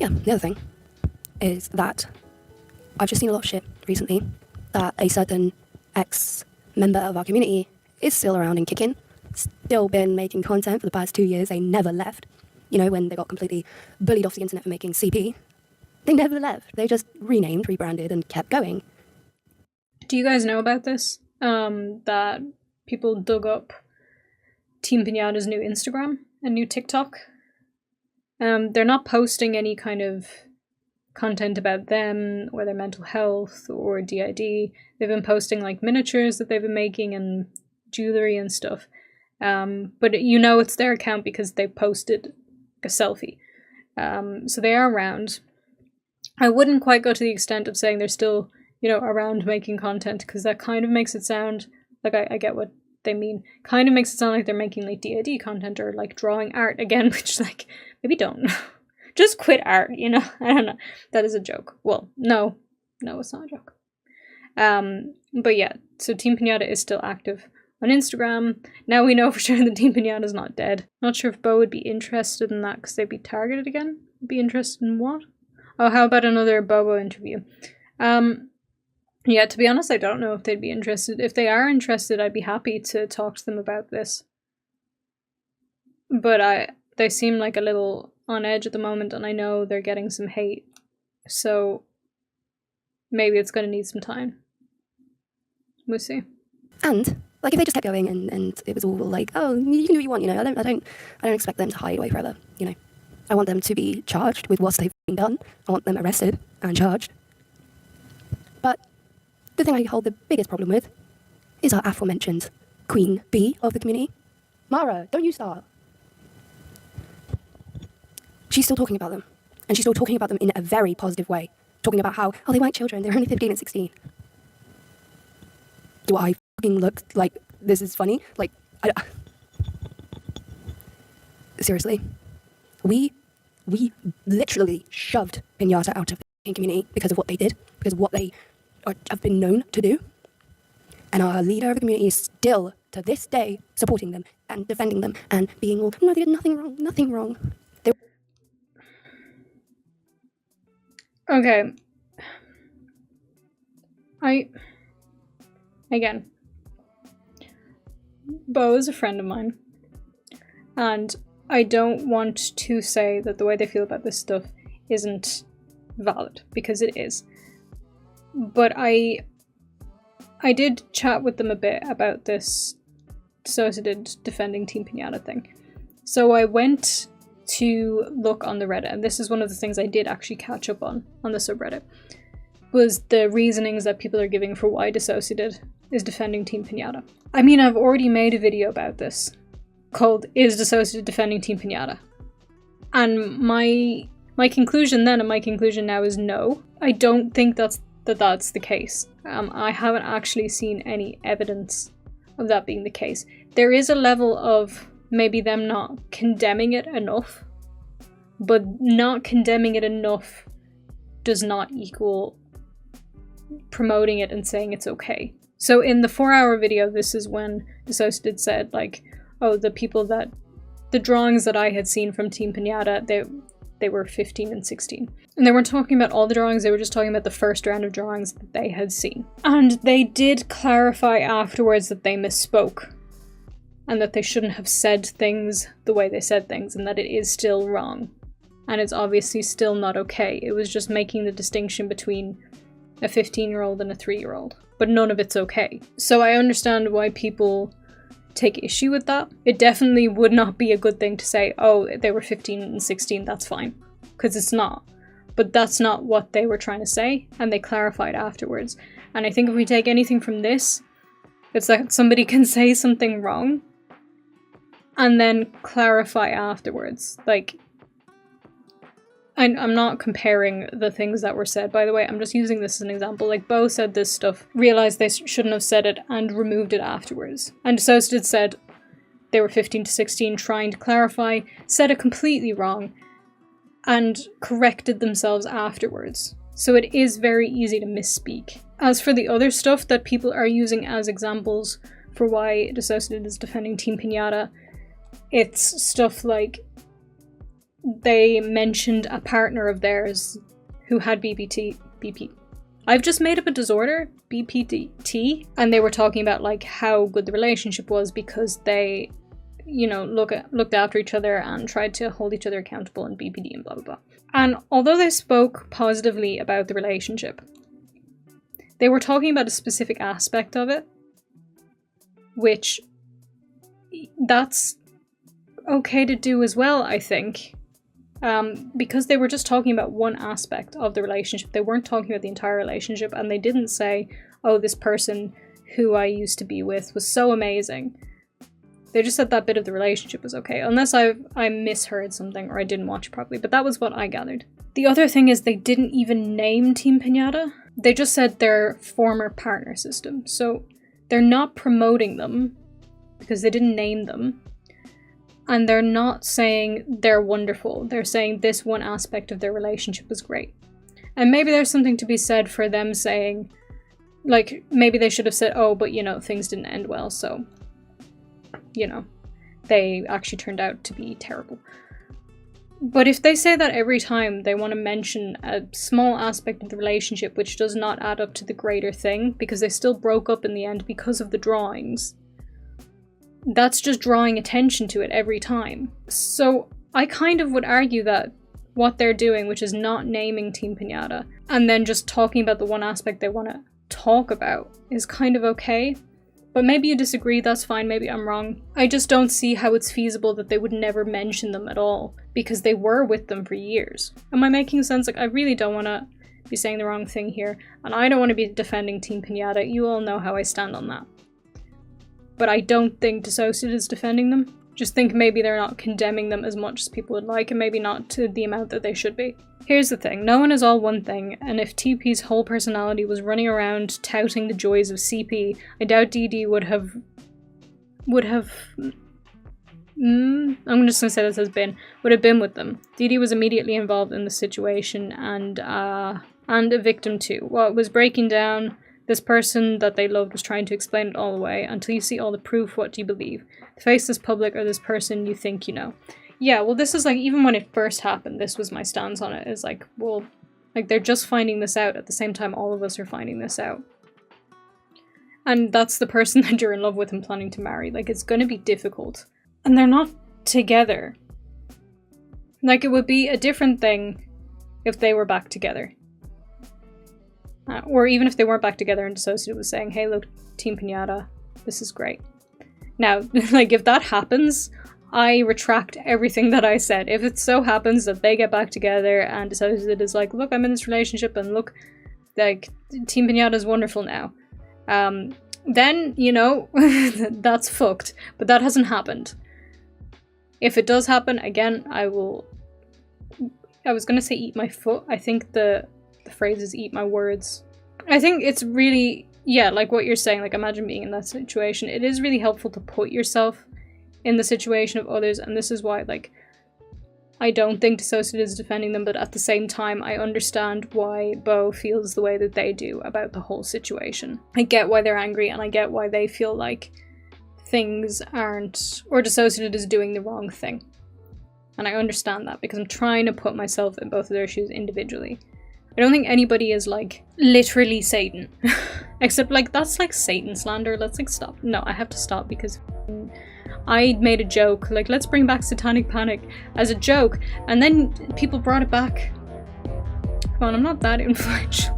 Yeah, the other thing is that I've just seen a lot of shit recently that a certain ex-member of our community is still around and kicking, still been making content for the past 2 years. They never left. You know, when they got completely bullied off the internet for making CP, they never left. They just renamed, rebranded, and kept going. Do you guys know about this? That people dug up Team Pinata's new Instagram and new TikTok? They're not posting any kind of content about them or their mental health or DID. They've been posting like miniatures that they've been making and jewelry and stuff. But you know it's their account because they posted a selfie. So they are around. I wouldn't quite go to the extent of saying they're still, you know, around making content, because that kind of makes it sound like I get what they mean. Kind of makes it sound like they're making like DID content or like drawing art again, which like maybe don't. Just quit art, you know? I don't know. That is a joke. Well, no, it's not a joke. But yeah, so Team Pinata is still active on Instagram. Now we know for sure that Team Pinata is not dead. Not sure if Bo would be interested in that because they'd be targeted again. Be interested in what? Oh, how about another Bobo interview? Yeah, to be honest, I don't know if they'd be interested. If they are interested, I'd be happy to talk to them about this. But they seem like a little on edge at the moment, and I know they're getting some hate. So maybe it's going to need some time. We'll see. And like if they just kept going and it was all like, oh, you can do what you want, you know. I don't expect them to hide away forever, you know. I want them to be charged with what they've done. I want them arrested and charged. But the thing I hold the biggest problem with is our aforementioned Queen Bee of the community. Mara, don't you start. She's still talking about them. And she's still talking about them in a very positive way. Talking about how, oh, they weren't children, they're only 15 and 16. Do I fucking look like this is funny? Like, seriously. We literally shoved Pinata out of the community because of what they did, because of what they have been known to do. And our leader of the community is still, to this day, supporting them and defending them and being all, no, they did nothing wrong. Okay. Again, Bo is a friend of mine, and I don't want to say that the way they feel about this stuff isn't valid, because it is. But I did chat with them a bit about this DissociaDID defending Team Pinata thing. So I went to look on the Reddit, and this is one of the things I did actually catch up on the subreddit, was the reasonings that people are giving for why DissociaDID is defending Team Pinata. I mean, I've already made a video about this called Is DissociaDID Defending Team Pinata? And my conclusion then and my conclusion now is no. I don't think that's the case. I haven't actually seen any evidence of that being the case. There is a level of maybe them not condemning it enough, but not condemning it enough does not equal promoting it and saying it's okay. So in the 4-hour video, this is when DissociaDID said, like, oh, the drawings that I had seen from Team Pinata, they were 15 and 16. And they weren't talking about all the drawings, they were just talking about the first round of drawings that they had seen. And they did clarify afterwards that they misspoke, and that they shouldn't have said things the way they said things, and that it is still wrong. And it's obviously still not okay. It was just making the distinction between a 15-year-old and a 3-year-old. But none of it's okay. So I understand why people take issue with that. It definitely would not be a good thing to say, oh, they were 15 and 16, that's fine. Because it's not. But that's not what they were trying to say, and they clarified afterwards. And I think if we take anything from this, it's that somebody can say something wrong and then clarify afterwards. Like, I'm not comparing the things that were said, by the way, I'm just using this as an example. Like, Bo said this stuff, realised they shouldn't have said it, and removed it afterwards. And DissociaDID said they were 15 to 16, trying to clarify, said it completely wrong, and corrected themselves afterwards. So it is very easy to misspeak. As for the other stuff that people are using as examples for why DissociaDID is defending Team Pinata, it's stuff like they mentioned a partner of theirs who had I've just made up a disorder, BPT, and they were talking about like how good the relationship was because they, you know, looked after each other and tried to hold each other accountable and BPD and blah, blah, blah. And although they spoke positively about the relationship, they were talking about a specific aspect of it, which that's okay to do as well, I think. Because they were just talking about one aspect of the relationship. They weren't talking about the entire relationship, and they didn't say, oh, this person who I used to be with was so amazing. They just said that bit of the relationship was okay, unless I misheard something or I didn't watch it properly, but that was what I gathered. The other thing is they didn't even name Team Pinata. They just said their former partner system. So they're not promoting them because they didn't name them. And they're not saying they're wonderful. They're saying this one aspect of their relationship was great. And maybe there's something to be said for them saying, like, maybe they should have said, oh, but, you know, things didn't end well, so, you know, they actually turned out to be terrible. But if they say that every time they want to mention a small aspect of the relationship which does not add up to the greater thing, because they still broke up in the end because of the drawings, that's just drawing attention to it every time. So I kind of would argue that what they're doing, which is not naming Team Pinata, and then just talking about the one aspect they want to talk about, is kind of okay. But maybe you disagree, that's fine, maybe I'm wrong. I just don't see how it's feasible that they would never mention them at all, because they were with them for years. Am I making sense? Like, I really don't want to be saying the wrong thing here, and I don't want to be defending Team Pinata. You all know how I stand on that. But I don't think DissociaDID is defending them. Just think maybe they're not condemning them as much as people would like, and maybe not to the amount that they should be. Here's the thing, no one is all one thing, and if TP's whole personality was running around touting the joys of CP, I doubt DD would have I'm just gonna say this as would have been with them. DD was immediately involved in the situation and a victim too. Well, it was breaking down. This person that they loved was trying to explain it all away. Until you see all the proof, what do you believe? The face is public or this person you think you know? Yeah, well, this is like, even when it first happened, this was my stance on it. Is like, well, like they're just finding this out at the same time all of us are finding this out. And that's the person that you're in love with and planning to marry. Like, it's gonna be difficult. And they're not together. Like, it would be a different thing if they were back together. Or even if they weren't back together and DissociaDID was saying, hey, look, Team Pinata, this is great. Now, like, if that happens, I retract everything that I said. If it so happens that they get back together and DissociaDID is like, look, I'm in this relationship and look, like, Team Pinata is wonderful now. Then, you know, that's fucked. But that hasn't happened. If it does happen, again, I was gonna say eat my foot. I think the phrase is eat my words. I think it's really, yeah, like what you're saying, like imagine being in that situation. It is really helpful to put yourself in the situation of others, and this is why, like, I don't think DissociaDID is defending them, but at the same time, I understand why Bo feels the way that they do about the whole situation. I get why they're angry, and I get why they feel like things aren't, or DissociaDID is doing the wrong thing. And I understand that, because I'm trying to put myself in both of their shoes individually. I don't think anybody is, like, literally Satan. Except, like, that's, like, Satan slander. Let's, like, stop. No, I have to stop because I made a joke. Like, let's bring back Satanic Panic as a joke. And then people brought it back. Come on, I'm not that influential.